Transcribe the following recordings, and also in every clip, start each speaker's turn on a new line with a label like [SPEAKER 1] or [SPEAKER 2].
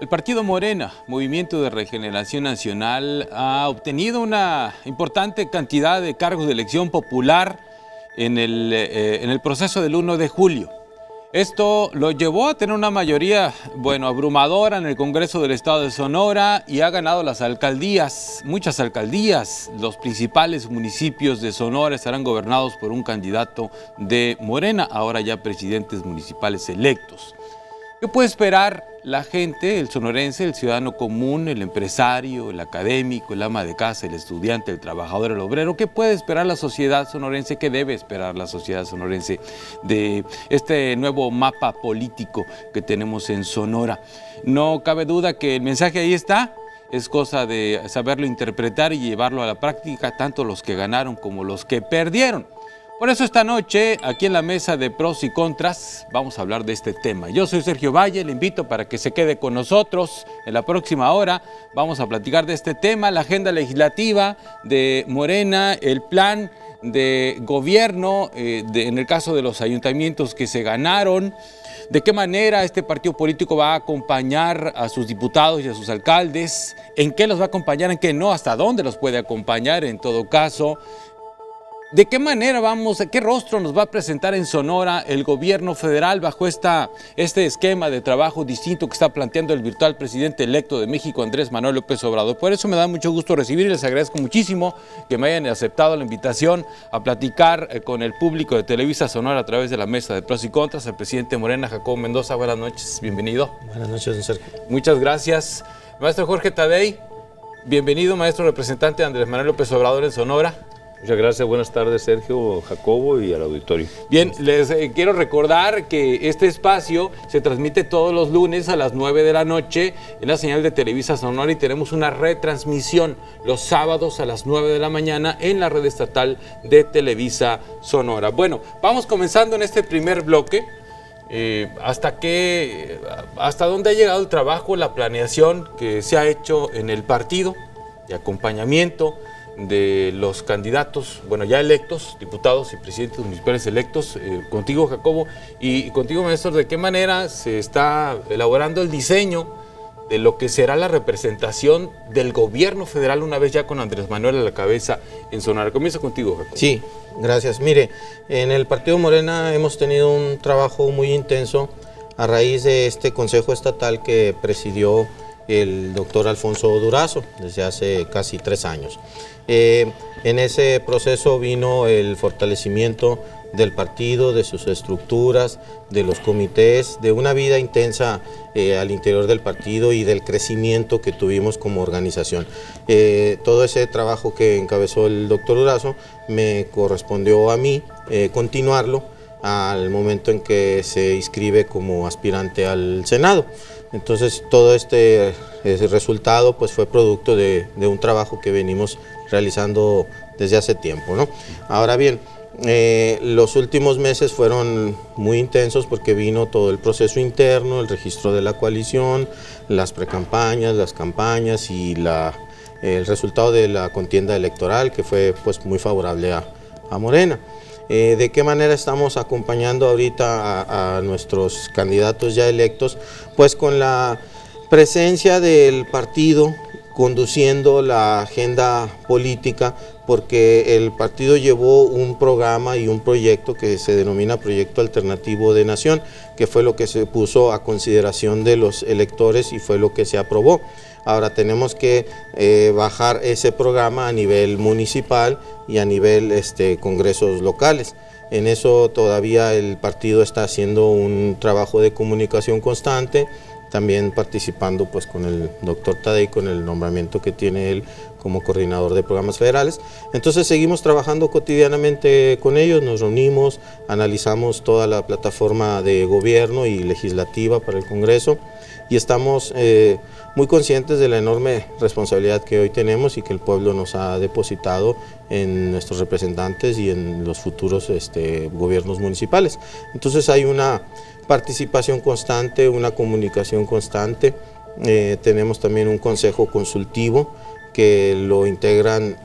[SPEAKER 1] El partido Morena, Movimiento de Regeneración Nacional, ha obtenido una importante cantidad de cargos de elección popular en el proceso del 1 de julio. Esto lo llevó a tener una mayoría, abrumadora en el Congreso del Estado de Sonora y ha ganado las alcaldías, muchas alcaldías. Los principales municipios de Sonora estarán gobernados por un candidato de Morena, ahora ya presidentes municipales electos. ¿Qué puede esperar la gente, el sonorense, el ciudadano común, el empresario, el académico, el ama de casa, el estudiante, el trabajador, el obrero? ¿Qué puede esperar la sociedad sonorense? ¿Qué debe esperar la sociedad sonorense de este nuevo mapa político que tenemos en Sonora? No cabe duda que el mensaje ahí está. Es cosa de saberlo interpretar y llevarlo a la práctica, tanto los que ganaron como los que perdieron. Por eso esta noche, aquí en la mesa de pros y contras, vamos a hablar de este tema. Yo soy Sergio Valle, le invito para que se quede con nosotros. En la próxima hora vamos a platicar de este tema, la agenda legislativa de Morena, el plan de gobierno, en el caso de los ayuntamientos que se ganaron, de qué manera este partido político va a acompañar a sus diputados y a sus alcaldes, en qué los va a acompañar, en qué no, hasta dónde los puede acompañar en todo caso. ¿De qué manera qué rostro nos va a presentar en Sonora el gobierno federal bajo este esquema de trabajo distinto que está planteando el virtual presidente electo de México, Andrés Manuel López Obrador? Por eso me da mucho gusto recibir y les agradezco muchísimo que me hayan aceptado la invitación a platicar con el público de Televisa Sonora a través de la mesa de pros y contras. El presidente Morena, Jacobo Mendoza, buenas noches, bienvenido.
[SPEAKER 2] Buenas noches, don Sergio.
[SPEAKER 1] Muchas gracias. Maestro Jorge Tadei, bienvenido, maestro representante de Andrés Manuel López Obrador en Sonora.
[SPEAKER 3] Muchas gracias, buenas tardes Sergio, Jacobo y al auditorio.
[SPEAKER 1] Bien, les quiero recordar que este espacio se transmite todos los lunes a las 9 de la noche en la señal de Televisa Sonora y tenemos una retransmisión los sábados a las 9 de la mañana en la red estatal de Televisa Sonora. Bueno, vamos comenzando en este primer bloque. ¿Hasta dónde ha llegado el trabajo, la planeación que se ha hecho en el partido de acompañamiento de los candidatos, ya electos, diputados y presidentes municipales electos, contigo Jacobo y contigo maestro, de qué manera se está elaborando el diseño de lo que será la representación del gobierno federal una vez ya con Andrés Manuel a la cabeza en Sonora? Comienzo contigo, Jacobo.
[SPEAKER 2] Sí, gracias. Mire, en el Partido Morena hemos tenido un trabajo muy intenso a raíz de este Consejo Estatal que presidió el doctor Alfonso Durazo desde hace casi 3 años. En ese proceso vino el fortalecimiento del partido, de sus estructuras, de los comités, de una vida intensa al interior del partido y del crecimiento que tuvimos como organización. Todo ese trabajo que encabezó el doctor Durazo me correspondió a mí continuarlo al momento en que se inscribe como aspirante al Senado. Entonces todo ese resultado pues fue producto de un trabajo que venimos realizando desde hace tiempo, ¿no? Ahora bien, los últimos meses fueron muy intensos porque vino todo el proceso interno, el registro de la coalición, las precampañas, las campañas y el resultado de la contienda electoral que fue pues muy favorable a Morena. ¿De qué manera estamos acompañando ahorita a nuestros candidatos ya electos? Pues con la presencia del partido conduciendo la agenda política, porque el partido llevó un programa y un proyecto que se denomina Proyecto Alternativo de Nación, que fue lo que se puso a consideración de los electores y fue lo que se aprobó. Ahora tenemos que bajar ese programa a nivel municipal y a nivel congresos locales. En eso todavía el partido está haciendo un trabajo de comunicación constante, también participando pues con el doctor Tadei, con el nombramiento que tiene él como coordinador de programas federales. Entonces seguimos trabajando cotidianamente con ellos, nos reunimos, analizamos toda la plataforma de gobierno y legislativa para el Congreso y estamos muy conscientes de la enorme responsabilidad que hoy tenemos y que el pueblo nos ha depositado en nuestros representantes y en los futuros gobiernos municipales. Entonces hay una participación constante, una comunicación constante. Tenemos también un consejo consultivo que lo integran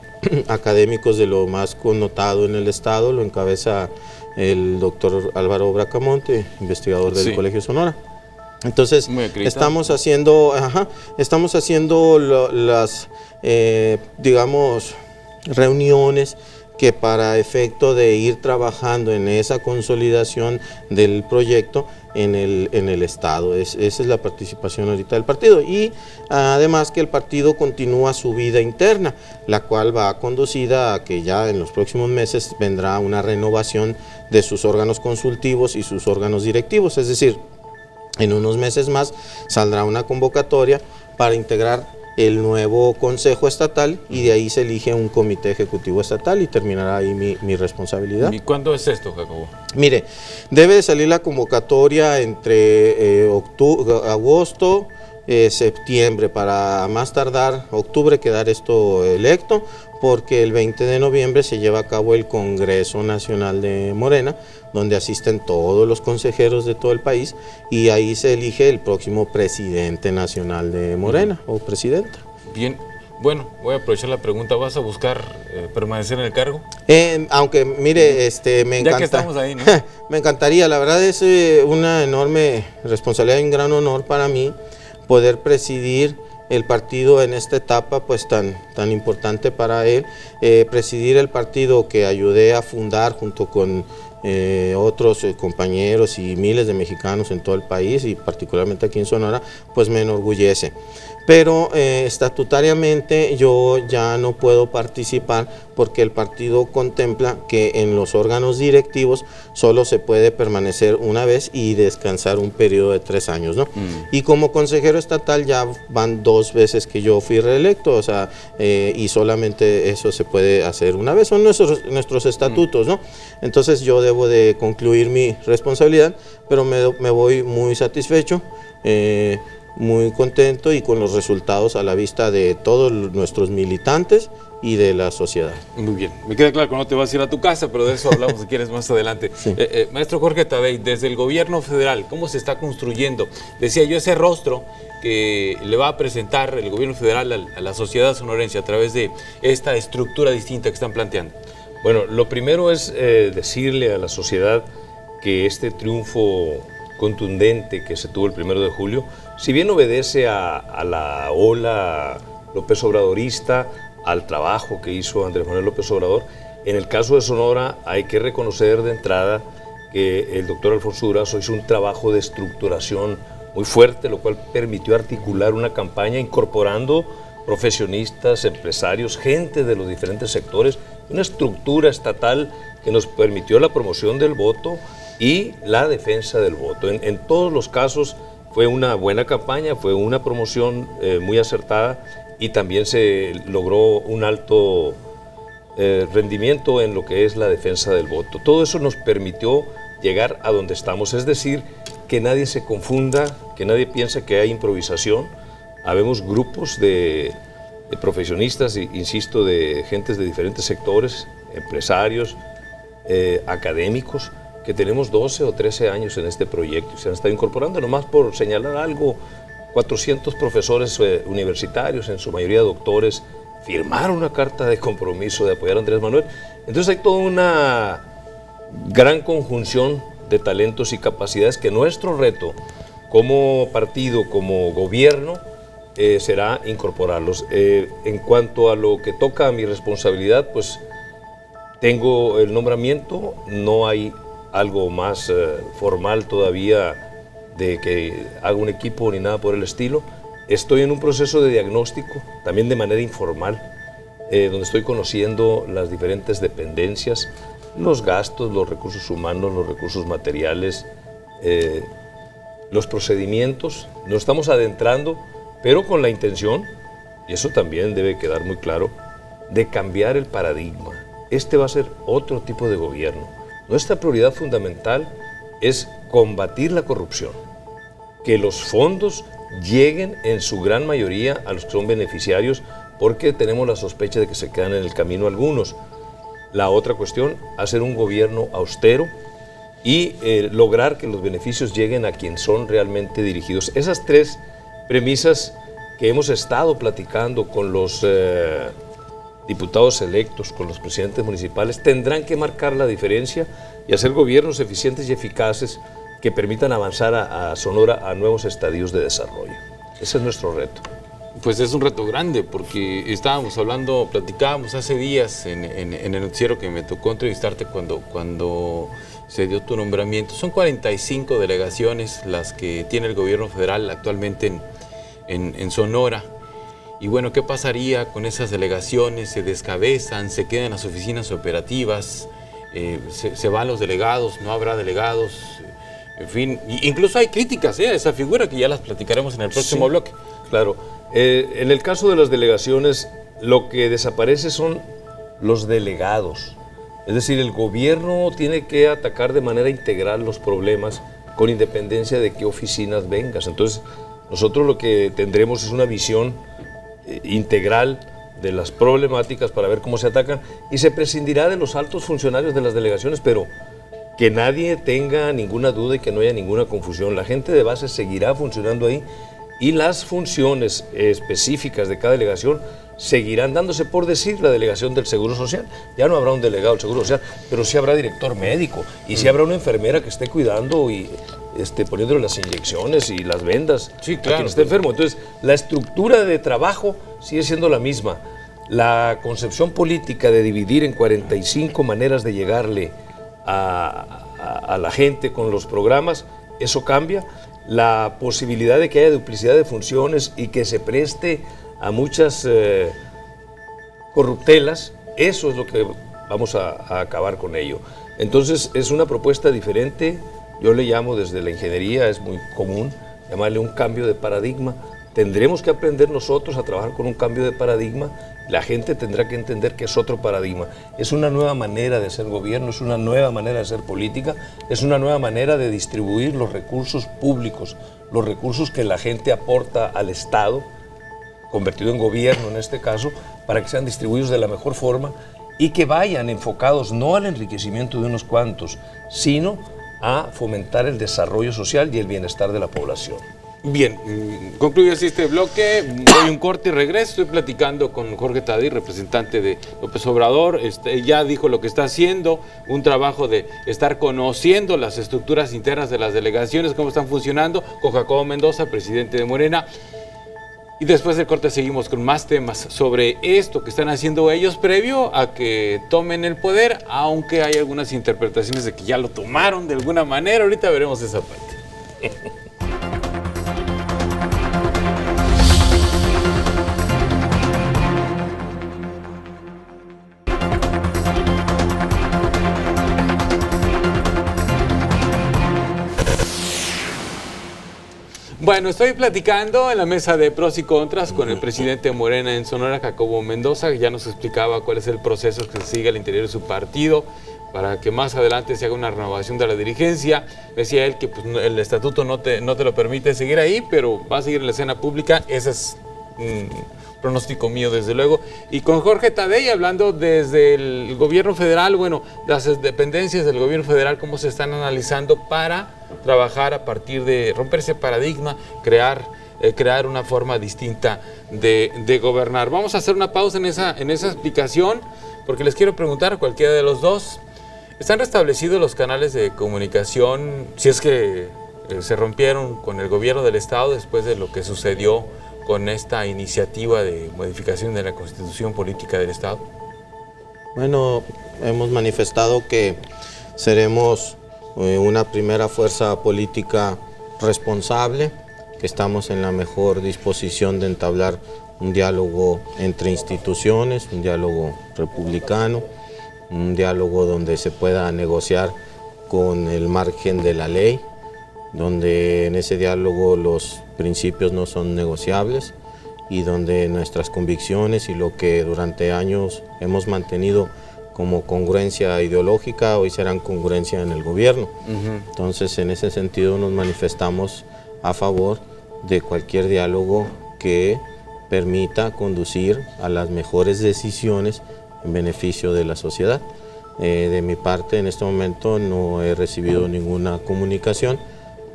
[SPEAKER 2] académicos de lo más connotado en el estado, lo encabeza el doctor Álvaro Bracamonte, investigador del Colegio Sonora. Entonces, estamos haciendo las, digamos, reuniones que para efecto de ir trabajando en esa consolidación del proyecto en el Estado. Esa es la participación ahorita del partido. Y además que el partido continúa su vida interna, la cual va conducida a que ya en los próximos meses vendrá una renovación de sus órganos consultivos y sus órganos directivos. Es decir, en unos meses más saldrá una convocatoria para integrar el nuevo Consejo Estatal y de ahí se elige un Comité Ejecutivo Estatal y terminará ahí mi responsabilidad.
[SPEAKER 1] ¿Y cuándo es esto, Jacobo?
[SPEAKER 2] Mire, debe de salir la convocatoria entre agosto, septiembre, para más tardar octubre quedar esto electo, porque el 20 de noviembre se lleva a cabo el Congreso Nacional de Morena, donde asisten todos los consejeros de todo el país y ahí se elige el próximo presidente nacional de Morena o presidenta.
[SPEAKER 1] Bien, bueno, voy a aprovechar la pregunta. ¿Vas a buscar permanecer en el cargo?
[SPEAKER 2] Aunque mire, me encanta.
[SPEAKER 1] Ya que estamos ahí, ¿no?
[SPEAKER 2] Me encantaría, la verdad es una enorme responsabilidad y un gran honor para mí poder presidir el partido en esta etapa pues tan importante para él, presidir el partido que ayudé a fundar junto con otros compañeros y miles de mexicanos en todo el país y particularmente aquí en Sonora, pues me enorgullece. Pero estatutariamente yo ya no puedo participar porque el partido contempla que en los órganos directivos solo se puede permanecer una vez y descansar un periodo de 3 años, ¿no? Y como consejero estatal ya van 2 veces que yo fui reelecto, o sea, y solamente eso se puede hacer una vez, son nuestros estatutos, ¿no? Entonces yo debo de concluir mi responsabilidad, pero me voy muy satisfecho, muy contento y con los resultados a la vista de todos nuestros militantes y de la sociedad.
[SPEAKER 1] Muy bien, me queda claro que no te vas a ir a tu casa, pero de eso hablamos si quieres más adelante. Sí. Maestro Jorge Tadei, desde el gobierno federal, ¿cómo se está construyendo? Decía yo, ese rostro que le va a presentar el gobierno federal a la sociedad sonorense a través de esta estructura distinta que están planteando.
[SPEAKER 3] Bueno, lo primero es decirle a la sociedad que este triunfo contundente que se tuvo el 1 de julio, si bien obedece a la ola López Obradorista, al trabajo que hizo Andrés Manuel López Obrador, en el caso de Sonora hay que reconocer de entrada que el doctor Alfonso Durazo hizo un trabajo de estructuración muy fuerte, lo cual permitió articular una campaña incorporando profesionistas, empresarios, gente de los diferentes sectores, una estructura estatal que nos permitió la promoción del voto y la defensa del voto. En todos los casos fue una buena campaña, fue una promoción muy acertada y también se logró un alto rendimiento en lo que es la defensa del voto. Todo eso nos permitió llegar a donde estamos, es decir, que nadie se confunda, que nadie piense que hay improvisación. Habemos grupos de profesionistas, insisto, de gentes de diferentes sectores, empresarios, académicos, que tenemos 12 o 13 años en este proyecto y se han estado incorporando, nomás por señalar algo, 400 profesores universitarios, en su mayoría doctores, firmaron una carta de compromiso de apoyar a Andrés Manuel. Entonces hay toda una gran conjunción de talentos y capacidades que nuestro reto como partido, como gobierno, será incorporarlos. En cuanto a lo que toca a mi responsabilidad, pues tengo el nombramiento, no hay algo más formal todavía de que haga un equipo ni nada por el estilo. Estoy en un proceso de diagnóstico, también de manera informal, donde estoy conociendo las diferentes dependencias, los gastos, los recursos humanos, los recursos materiales, los procedimientos. Nos estamos adentrando, pero con la intención, y eso también debe quedar muy claro, de cambiar el paradigma. Este va a ser otro tipo de gobierno. Nuestra prioridad fundamental es combatir la corrupción, que los fondos lleguen en su gran mayoría a los que son beneficiarios, porque tenemos la sospecha de que se quedan en el camino algunos. La otra cuestión, hacer un gobierno austero y lograr que los beneficios lleguen a quien son realmente dirigidos. Esas 3 premisas que hemos estado platicando con los diputados electos, con los presidentes municipales, tendrán que marcar la diferencia y hacer gobiernos eficientes y eficaces que permitan avanzar a Sonora a nuevos estadios de desarrollo. Ese es nuestro reto.
[SPEAKER 1] Pues es un reto grande, porque estábamos hablando, platicábamos hace días en el noticiero que me tocó entrevistarte cuando se dio tu nombramiento. Son 45 delegaciones las que tiene el gobierno federal actualmente en Sonora. Y bueno, ¿qué pasaría con esas delegaciones? ¿Se descabezan? ¿Se quedan las oficinas operativas? ¿Se van los delegados? ¿No habrá delegados? En fin, incluso hay críticas a esa figura que ya las platicaremos en el próximo bloque.
[SPEAKER 3] Claro. En el caso de las delegaciones, lo que desaparece son los delegados. Es decir, el gobierno tiene que atacar de manera integral los problemas con independencia de qué oficinas vengas. Entonces, nosotros lo que tendremos es una visión integral de las problemáticas para ver cómo se atacan, y se prescindirá de los altos funcionarios de las delegaciones, pero que nadie tenga ninguna duda y que no haya ninguna confusión. La gente de base seguirá funcionando ahí, y las funciones específicas de cada delegación seguirán dándose. Por decir, la delegación del Seguro Social, ya no habrá un delegado del Seguro Social, pero sí habrá director médico, y sí habrá una enfermera que esté cuidando y poniéndole las inyecciones y las vendas a quien esté enfermo. Entonces, la estructura de trabajo sigue siendo la misma. La concepción política de dividir en 45 maneras de llegarle a la gente con los programas, eso cambia. La posibilidad de que haya duplicidad de funciones y que se preste a muchas corruptelas, eso es lo que vamos a acabar con ello. Entonces, es una propuesta diferente. Yo le llamo, desde la ingeniería, es muy común llamarle un cambio de paradigma. Tendremos que aprender nosotros a trabajar con un cambio de paradigma. La gente tendrá que entender que es otro paradigma. Es una nueva manera de hacer gobierno, es una nueva manera de hacer política, es una nueva manera de distribuir los recursos públicos, los recursos que la gente aporta al Estado, convertido en gobierno en este caso, para que sean distribuidos de la mejor forma y que vayan enfocados no al enriquecimiento de unos cuantos, sino a fomentar el desarrollo social y el bienestar de la población.
[SPEAKER 1] Bien, concluye así este bloque, doy un corte y regreso. Estoy platicando con Jorge Tadei, representante de López Obrador. Ya dijo lo que está haciendo, un trabajo de estar conociendo las estructuras internas de las delegaciones, cómo están funcionando, con Jacobo Mendoza, presidente de Morena. Y después del corte seguimos con más temas sobre esto que están haciendo ellos previo a que tomen el poder, aunque hay algunas interpretaciones de que ya lo tomaron de alguna manera. Ahorita veremos esa parte. Bueno, estoy platicando en la mesa de pros y contras con el presidente de Morena en Sonora, Jacobo Mendoza, que ya nos explicaba cuál es el proceso que se sigue al interior de su partido para que más adelante se haga una renovación de la dirigencia. Decía él que pues, el estatuto no te lo permite seguir ahí, pero va a seguir en la escena pública. Ese es pronóstico mío, desde luego. Y con Jorge Tadei, hablando desde el gobierno federal, bueno, las dependencias del gobierno federal, cómo se están analizando para trabajar a partir de romper ese paradigma, crear una forma distinta de gobernar. Vamos a hacer una pausa en esa explicación, porque les quiero preguntar a cualquiera de los dos, ¿están restablecidos los canales de comunicación, si es que se rompieron con el gobierno del Estado después de lo que sucedió con esta iniciativa de modificación de la Constitución Política del Estado?
[SPEAKER 2] Bueno, hemos manifestado que seremos una primera fuerza política responsable, que estamos en la mejor disposición de entablar un diálogo entre instituciones, un diálogo republicano, un diálogo donde se pueda negociar con el margen de la ley, donde en ese diálogo los principios no son negociables y donde nuestras convicciones y lo que durante años hemos mantenido como congruencia ideológica hoy serán congruencia en el gobierno. Entonces, en ese sentido nos manifestamos a favor de cualquier diálogo que permita conducir a las mejores decisiones en beneficio de la sociedad. De mi parte, en este momento no he recibido ninguna comunicación,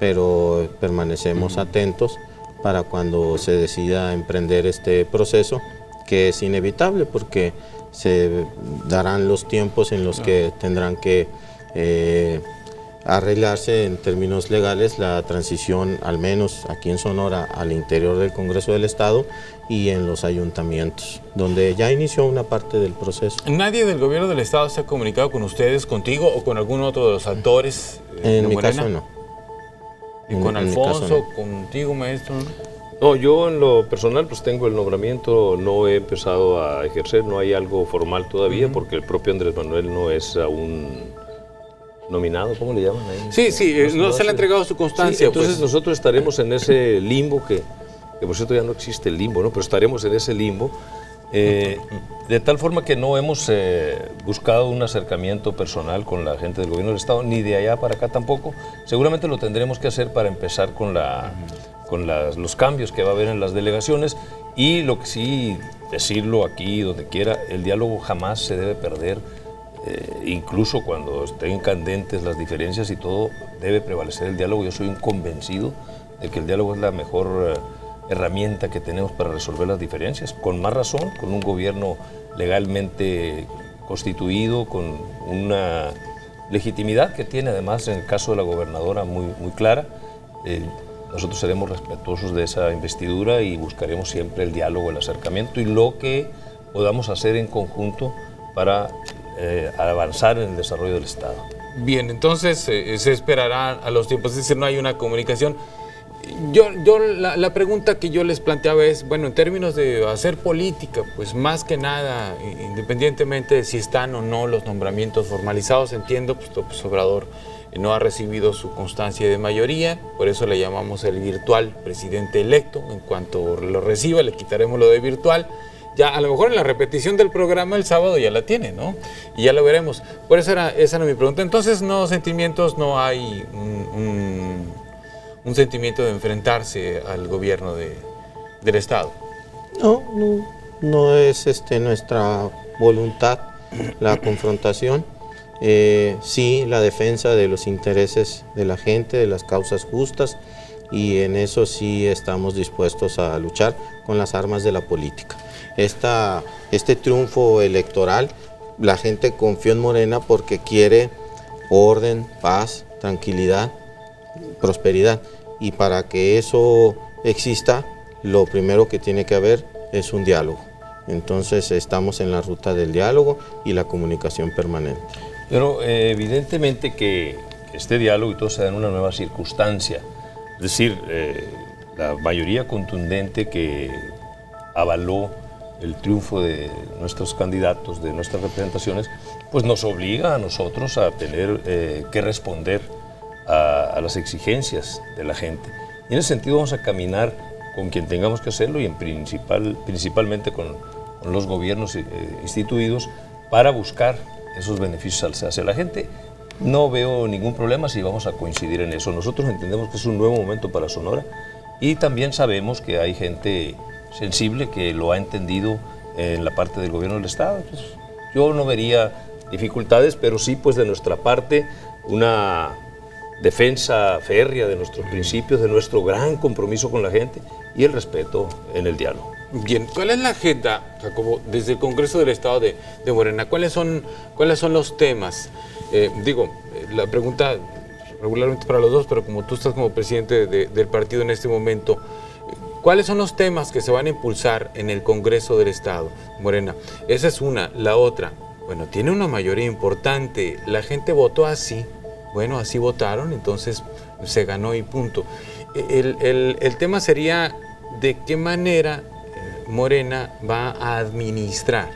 [SPEAKER 2] pero permanecemos atentos para cuando se decida emprender este proceso, que es inevitable porque se darán los tiempos en los que tendrán que arreglarse en términos legales la transición, al menos aquí en Sonora, al interior del Congreso del Estado y en los ayuntamientos, donde ya inició una parte del proceso.
[SPEAKER 1] ¿Nadie del gobierno del Estado se ha comunicado con ustedes, contigo o con algún otro de los actores
[SPEAKER 2] En mi caso no.
[SPEAKER 1] ¿Y con Alfonso, contigo, maestro?
[SPEAKER 3] No, yo en lo personal pues tengo el nombramiento, no he empezado a ejercer, no hay algo formal todavía porque el propio Andrés Manuel no es aún nominado, ¿cómo le llaman ahí?
[SPEAKER 1] Sí, no se le ha entregado su constancia.
[SPEAKER 3] Sí, entonces
[SPEAKER 1] pues
[SPEAKER 3] nosotros estaremos en ese limbo que por cierto ya no existe el limbo, ¿no? Pero estaremos en ese limbo de tal forma que no hemos buscado un acercamiento personal con la gente del gobierno del Estado, ni de allá para acá tampoco. Seguramente lo tendremos que hacer para empezar con los cambios que va a haber en las delegaciones, y lo que sí, decirlo aquí, donde quiera, el diálogo jamás se debe perder, incluso cuando estén candentes las diferencias y todo, debe prevalecer el diálogo. Yo soy un convencido de que el diálogo es la mejor herramienta que tenemos para resolver las diferencias, con más razón, con un gobierno legalmente constituido, con una legitimidad que tiene además en el caso de la gobernadora muy clara. Nosotros seremos respetuosos de esa investidura y buscaremos siempre el diálogo, el acercamiento y lo que podamos hacer en conjunto para avanzar en el desarrollo del Estado.
[SPEAKER 1] Bien, entonces se esperará a los tiempos, es decir, no hay una comunicación. La pregunta que yo les planteaba es, bueno, en términos de hacer política, pues más que nada, independientemente de si están o no los nombramientos formalizados, entiendo, pues López Obrador no ha recibido su constancia de mayoría, por eso le llamamos el virtual presidente electo. En cuanto lo reciba, le quitaremos lo de virtual. Ya a lo mejor en la repetición del programa el sábado ya la tiene, ¿no? Y ya lo veremos. Por eso esa era mi pregunta. Entonces, no sentimientos, no hay un sentimiento de enfrentarse al gobierno del Estado.
[SPEAKER 2] No es nuestra voluntad la confrontación. Sí, la defensa de los intereses de la gente, de las causas justas, y en eso sí estamos dispuestos a luchar con las armas de la política. Este triunfo electoral, la gente confió en Morena porque quiere orden, paz, tranquilidad, prosperidad, y para que eso exista, lo primero que tiene que haber es un diálogo. Entonces estamos en la ruta del diálogo y la comunicación permanente.
[SPEAKER 3] Pero evidentemente que este diálogo y todo se da en una nueva circunstancia. Es decir, la mayoría contundente que avaló el triunfo de nuestros candidatos, de nuestras representaciones, pues nos obliga a nosotros a tener que responder a las exigencias de la gente. Y en ese sentido vamos a caminar con quien tengamos que hacerlo, y principalmente con los gobiernos instituidos, para buscar esos beneficios hacia la gente. No veo ningún problema si vamos a coincidir en eso. Nosotros entendemos que es un nuevo momento para Sonora, y también sabemos que hay gente sensible que lo ha entendido en la parte del gobierno del Estado. Entonces, yo no vería dificultades, pero sí, pues de nuestra parte, una defensa férrea de nuestros principios, de nuestro gran compromiso con la gente y el respeto en el diálogo.
[SPEAKER 1] Bien, ¿cuál es la agenda, Jacobo, desde el Congreso del Estado de Morena? ¿Cuáles son los temas? La pregunta regularmente para los dos, pero como tú estás como presidente del partido en este momento, ¿cuáles son los temas que se van a impulsar en el Congreso del Estado, Morena? Esa es una. La otra, bueno, tiene una mayoría importante. La gente votó así. Bueno, así votaron, entonces se ganó y punto. El tema sería de qué manera Morena va a administrar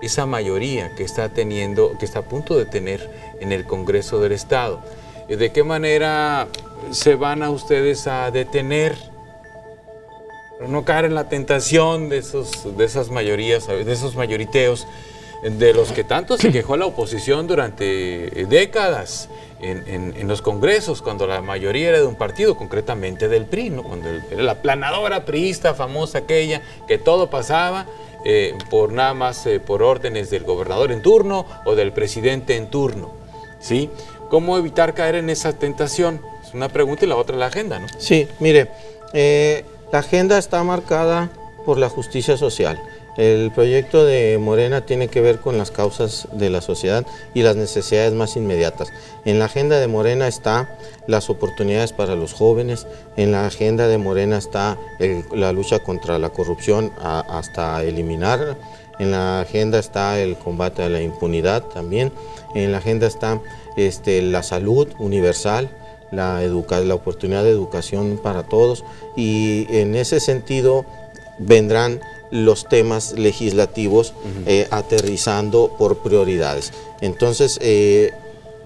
[SPEAKER 1] esa mayoría que está teniendo, que está a punto de tener en el Congreso del Estado. ¿De qué manera se van a ustedes a detener, no caer en la tentación de esas mayorías, de esos mayoriteos, de los que tanto se quejó la oposición durante décadas en los congresos, cuando la mayoría era de un partido, concretamente del PRI, ¿no? Cuando era la planadora priista famosa aquella, que todo pasaba por nada más por órdenes del gobernador en turno o del presidente en turno, ¿sí? ¿Cómo evitar caer en esa tentación? Es una pregunta, y la otra la agenda, ¿no?
[SPEAKER 2] Sí, mire, la agenda está marcada por la justicia social. El proyecto de Morena tiene que ver con las causas de la sociedad y las necesidades más inmediatas. En la agenda de Morena está las oportunidades para los jóvenes, en la agenda de Morena está la lucha contra la corrupción hasta eliminarla, en la agenda está el combate a la impunidad también, en la agenda está la salud universal, la oportunidad de educación para todos, y en ese sentido vendrán los temas legislativos aterrizando por prioridades. Entonces,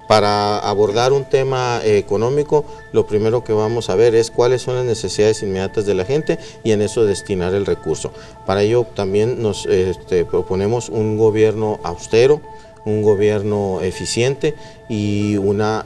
[SPEAKER 2] para abordar un tema económico, lo primero que vamos a ver es cuáles son las necesidades inmediatas de la gente y en eso destinar el recurso. Para ello también nos proponemos un gobierno austero, un gobierno eficiente y una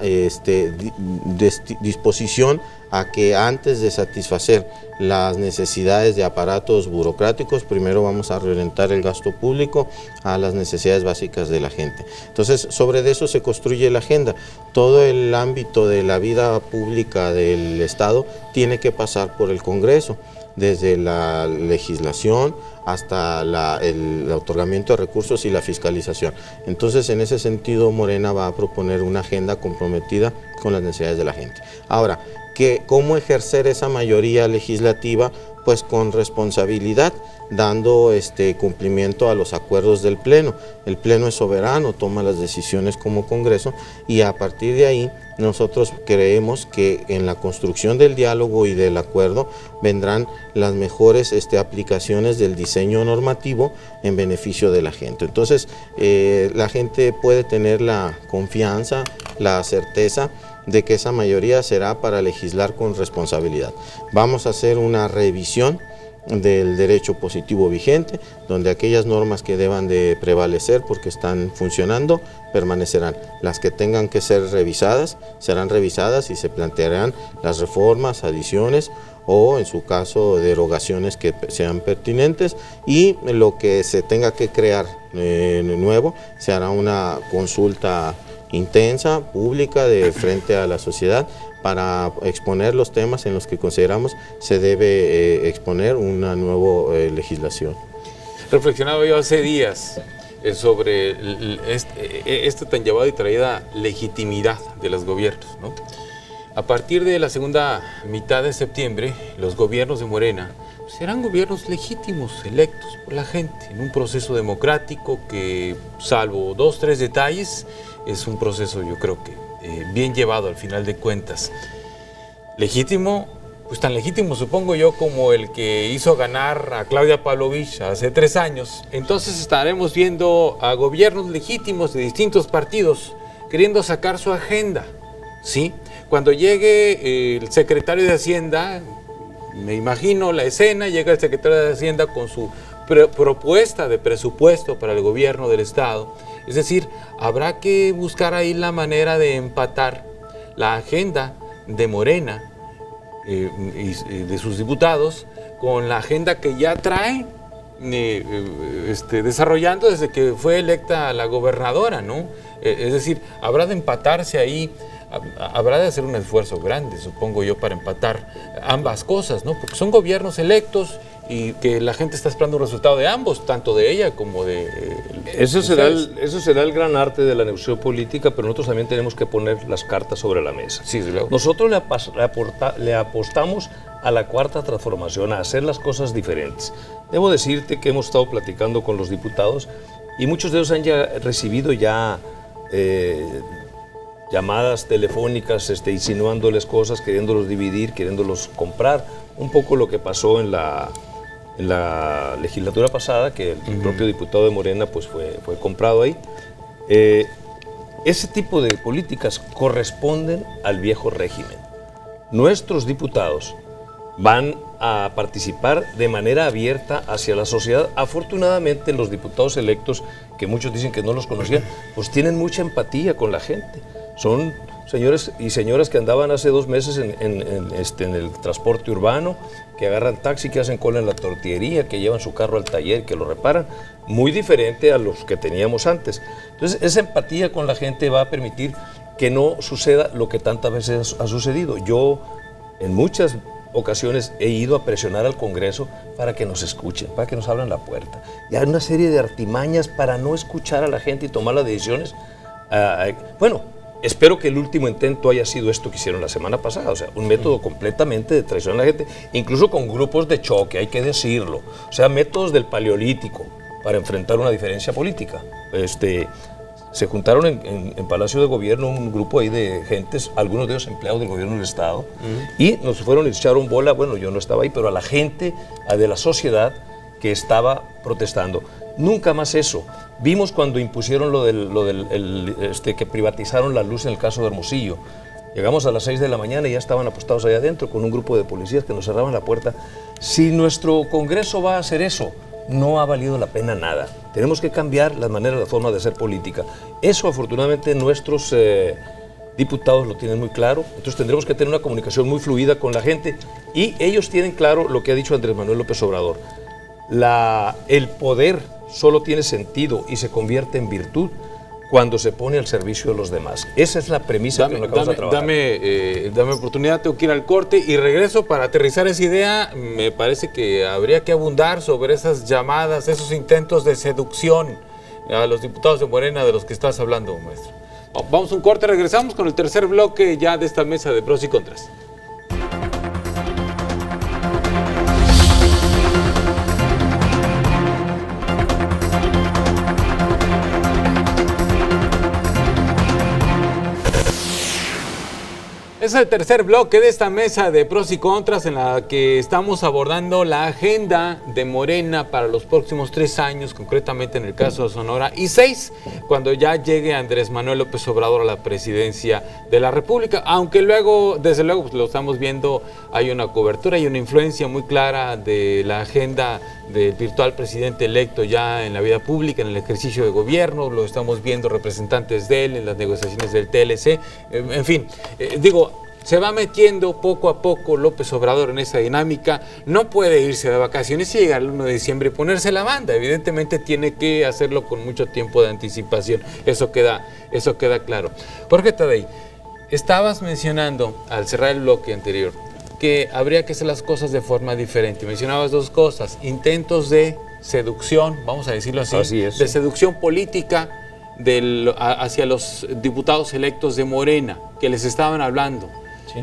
[SPEAKER 2] disposición a que antes de satisfacer las necesidades de aparatos burocráticos, primero vamos a reorientar el gasto público a las necesidades básicas de la gente. Entonces, sobre eso se construye la agenda. Todo el ámbito de la vida pública del Estado tiene que pasar por el Congreso, desde la legislación hasta el otorgamiento de recursos y la fiscalización. Entonces, en ese sentido, Morena va a proponer una agenda comprometida con las necesidades de la gente. Ahora, ¿cómo ejercer esa mayoría legislativa? Pues con responsabilidad, dando cumplimiento a los acuerdos del Pleno. El Pleno es soberano, toma las decisiones como Congreso, y a partir de ahí nosotros creemos que en la construcción del diálogo y del acuerdo vendrán las mejores aplicaciones del diseño normativo en beneficio de la gente. Entonces, la gente puede tener la confianza, la certeza de que esa mayoría será para legislar con responsabilidad. Vamos a hacer una revisión del derecho positivo vigente, donde aquellas normas que deban de prevalecer porque están funcionando permanecerán. Las que tengan que ser revisadas serán revisadas y se plantearán las reformas, adiciones o en su caso derogaciones que sean pertinentes, y lo que se tenga que crear nuevo se hará una consulta intensa, pública, de frente a la sociedad, para exponer los temas en los que consideramos se debe exponer una nueva legislación.
[SPEAKER 1] Reflexionaba yo hace días sobre esta tan llevada y traída legitimidad de los gobiernos, ¿no? A partir de la segunda mitad de septiembre, los gobiernos de Morena serán gobiernos legítimos, electos por la gente, en un proceso democrático que, salvo 2 o 3 detalles, es un proceso, yo creo que bien llevado al final de cuentas. Legítimo, pues tan legítimo supongo yo como el que hizo ganar a Claudia Pavlovich hace 3 años. Entonces estaremos viendo a gobiernos legítimos de distintos partidos queriendo sacar su agenda, ¿sí? Cuando llegue el secretario de Hacienda, me imagino la escena, llega el secretario de Hacienda con su propuesta de presupuesto para el gobierno del Estado. Es decir, habrá que buscar ahí la manera de empatar la agenda de Morena y de sus diputados con la agenda que ya trae desarrollando desde que fue electa la gobernadora, ¿no? Es decir, habrá de empatarse ahí, habrá de hacer un esfuerzo grande, supongo yo, para empatar ambas cosas, ¿no? Porque son gobiernos electos y que la gente está esperando un resultado de ambos, tanto de ella como de...
[SPEAKER 3] Eso será el gran arte de la negociación política, pero nosotros también tenemos que poner las cartas sobre la mesa.
[SPEAKER 1] Sí, luego.
[SPEAKER 3] Nosotros le apostamos a la cuarta transformación, a hacer las cosas diferentes. Debo decirte que hemos estado platicando con los diputados y muchos de ellos han recibido llamadas telefónicas insinuándoles cosas, queriéndolos dividir, queriéndolos comprar. Un poco lo que pasó en la legislatura pasada, que el propio diputado de Morena pues fue comprado ahí. Ese tipo de políticas corresponden al viejo régimen. Nuestros diputados van a participar de manera abierta hacia la sociedad. Afortunadamente, los diputados electos, que muchos dicen que no los conocían, pues tienen mucha empatía con la gente. Son señores y señoras que andaban hace 2 meses en el transporte urbano, que agarran taxi, que hacen cola en la tortillería, que llevan su carro al taller, que lo reparan, muy diferente a los que teníamos antes. Entonces, esa empatía con la gente va a permitir que no suceda lo que tantas veces ha sucedido. Yo, en muchas ocasiones he ido a presionar al Congreso para que nos escuchen, para que nos abran la puerta. Y hay una serie de artimañas para no escuchar a la gente y tomar las decisiones. Bueno, espero que el último intento haya sido esto que hicieron la semana pasada, o sea, un método completamente de traición a la gente, incluso con grupos de choque, hay que decirlo, o sea, métodos del Paleolítico para enfrentar una diferencia política. Se juntaron en Palacio de Gobierno un grupo ahí de gentes, algunos de ellos empleados del gobierno del Estado, y nos fueron y echaron bola, bueno, yo no estaba ahí, pero a la gente de la sociedad que estaba protestando. Nunca más eso. Vimos cuando impusieron que privatizaron la luz en el caso de Hermosillo. Llegamos a las 6 de la mañana y ya estaban apostados allá adentro con un grupo de policías que nos cerraban la puerta. Si nuestro Congreso va a hacer eso, no ha valido la pena nada. Tenemos que cambiar la manera, la forma de hacer política. Eso, afortunadamente, nuestros diputados lo tienen muy claro. Entonces tendremos que tener una comunicación muy fluida con la gente y ellos tienen claro lo que ha dicho Andrés Manuel López Obrador. El poder solo tiene sentido y se convierte en virtud cuando se pone al servicio de los demás. Esa es la premisa que nos acabamos de trabajar.
[SPEAKER 1] Dame oportunidad, tengo que ir al corte y regreso para aterrizar esa idea. Me parece que habría que abundar sobre esas llamadas, esos intentos de seducción a los diputados de Morena de los que estás hablando, maestro. Vamos a un corte, regresamos con el tercer bloque ya de esta mesa de pros y contras. Es el tercer bloque de esta mesa de pros y contras en la que estamos abordando la agenda de Morena para los próximos 3 años, concretamente en el caso de Sonora, y 6, cuando ya llegue Andrés Manuel López Obrador a la presidencia de la República, aunque luego, desde luego, pues lo estamos viendo, hay una cobertura y una influencia muy clara de la agenda del virtual presidente electo ya en la vida pública, en el ejercicio de gobierno, lo estamos viendo representantes de él en las negociaciones del TLC, en fin, se va metiendo poco a poco López Obrador en esa dinámica. No puede irse de vacaciones y llegar el 1 de diciembre y ponerse la banda. Evidentemente tiene que hacerlo con mucho tiempo de anticipación. Eso queda claro. Jorge Tadei, estabas mencionando al cerrar el bloque anterior que habría que hacer las cosas de forma diferente. Mencionabas 2 cosas: intentos de seducción, vamos a decirlo así
[SPEAKER 3] es.
[SPEAKER 1] De seducción política hacia los diputados electos de Morena, que les estaban hablando. Sí.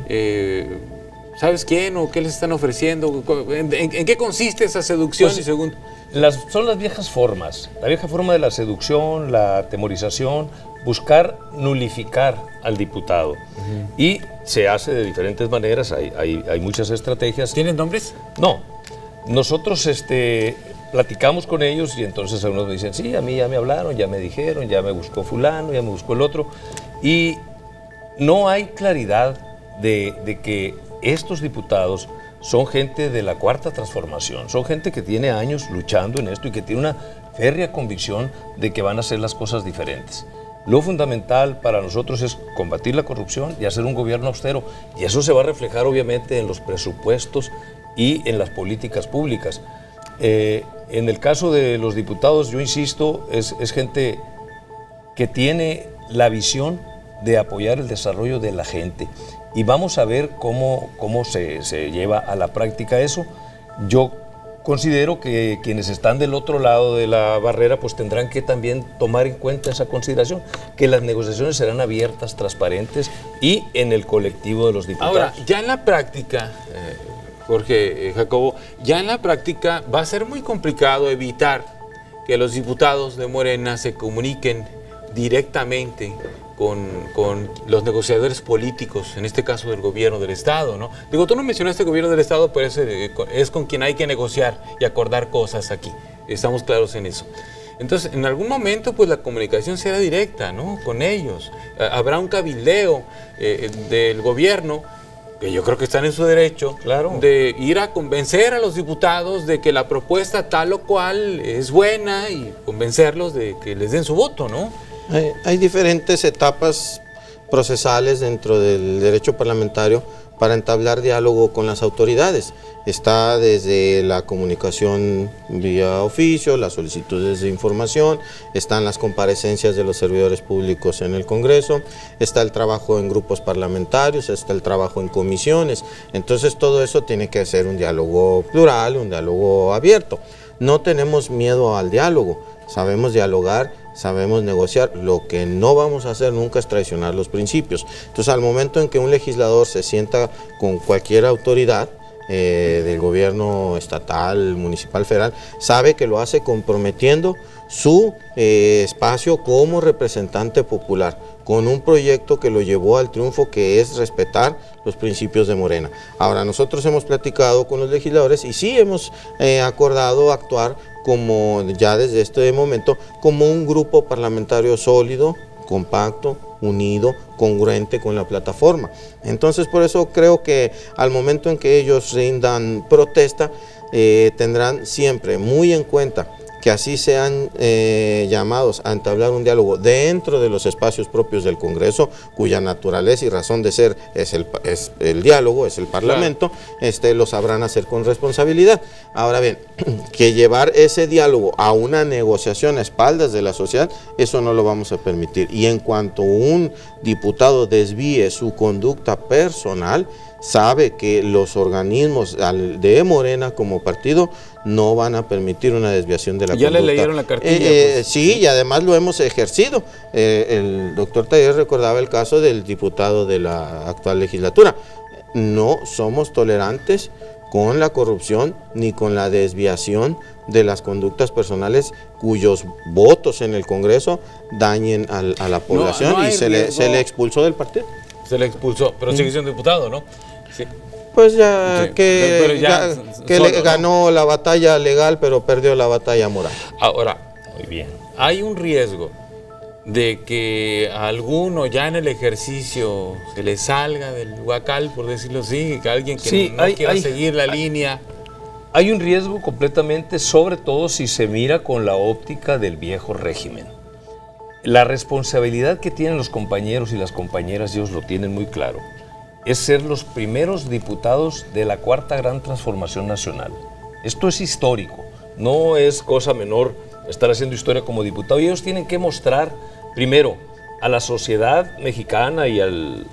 [SPEAKER 1] ¿Sabes quién o qué les están ofreciendo? ¿En qué consiste esa seducción?
[SPEAKER 3] Pues, son las viejas formas. La vieja forma de la seducción, la atemorización, buscar nulificar al diputado. Y se hace de diferentes maneras, hay muchas estrategias.
[SPEAKER 1] ¿Tienen nombres?
[SPEAKER 3] No. Nosotros platicamos con ellos y entonces algunos me dicen, sí, a mí ya me hablaron, ya me dijeron, ya me buscó fulano, ya me buscó el otro. Y no hay claridad de que estos diputados son gente de la Cuarta Transformación, son gente que tiene años luchando en esto y que tiene una férrea convicción de que van a hacer las cosas diferentes. Lo fundamental para nosotros es combatir la corrupción y hacer un gobierno austero, y eso se va a reflejar obviamente en los presupuestos y en las políticas públicas. En el caso de los diputados, yo insisto, es gente que tiene la visión de apoyar el desarrollo de la gente. Y vamos a ver cómo se lleva a la práctica eso. Yo considero que quienes están del otro lado de la barrera pues tendrán que también tomar en cuenta esa consideración, que las negociaciones serán abiertas, transparentes y en el colectivo de los diputados.
[SPEAKER 1] Ahora, ya en la práctica, Jorge, Jacobo, ya en la práctica va a ser muy complicado evitar que los diputados de Morena se comuniquen directamente con los negociadores políticos, en este caso del gobierno del Estado, ¿no? Digo, tú no mencionaste el gobierno del Estado, pero es con quien hay que negociar y acordar cosas aquí. Estamos claros en eso. Entonces, en algún momento, pues la comunicación será directa, ¿no? Con ellos. Habrá un cabildeo del gobierno, que yo creo que están en su derecho,
[SPEAKER 3] claro,
[SPEAKER 1] de ir a convencer a los diputados de que la propuesta tal o cual es buena y convencerlos de que les den su voto, ¿no?
[SPEAKER 2] Hay diferentes etapas procesales dentro del derecho parlamentario para entablar diálogo con las autoridades. Está desde la comunicación vía oficio, las solicitudes de información, están las comparecencias de los servidores públicos en el Congreso, está el trabajo en grupos parlamentarios, está el trabajo en comisiones. Entonces todo eso tiene que ser un diálogo plural, un diálogo abierto. No tenemos miedo al diálogo, sabemos dialogar, sabemos negociar. Lo que no vamos a hacer nunca es traicionar los principios. Entonces, al momento en que un legislador se sienta con cualquier autoridad del gobierno estatal, municipal, federal, sabe que lo hace comprometiendo su espacio como representante popular, con un proyecto que lo llevó al triunfo, que es respetar los principios de Morena. Ahora, nosotros hemos platicado con los legisladores y sí hemos acordado actuar como, ya desde este momento, como un grupo parlamentario sólido, compacto, unido, congruente con la plataforma. Entonces, por eso creo que al momento en que ellos rindan protesta, tendrán siempre muy en cuenta que así sean llamados a entablar un diálogo dentro de los espacios propios del Congreso, cuya naturaleza y razón de ser es el diálogo, es el Parlamento, lo sabrán hacer con responsabilidad. Ahora bien, que llevar ese diálogo a una negociación a espaldas de la sociedad, eso no lo vamos a permitir. Y en cuanto un diputado desvíe su conducta personal, sabe que los organismos de Morena como partido no van a permitir una desviación de la conducta.
[SPEAKER 1] Ya le leyeron la cartilla. Pues.
[SPEAKER 2] Sí, y además lo hemos ejercido. El doctor Taller recordaba el caso del diputado de la actual legislatura. No somos tolerantes con la corrupción ni con la desviación de las conductas personales cuyos votos en el Congreso dañen a la población, no y se le expulsó del partido.
[SPEAKER 1] Se le expulsó, pero sigue siendo diputado, ¿no? Sí.
[SPEAKER 2] Pues ya sí, que le ganó la batalla legal, pero perdió la batalla moral.
[SPEAKER 1] Ahora, muy bien, hay un riesgo de que a alguno ya en el ejercicio se le salga del huacal, por decirlo así, que alguien que
[SPEAKER 3] sí,
[SPEAKER 1] no quiera seguir la línea.
[SPEAKER 3] Hay un riesgo completamente, sobre todo si se mira con la óptica del viejo régimen. La responsabilidad que tienen los compañeros y las compañeras, ellos lo tienen muy claro, es ser los primeros diputados de la cuarta gran transformación nacional. Esto es histórico, no es cosa menor estar haciendo historia como diputado. Y ellos tienen que mostrar, primero, a la sociedad mexicana y al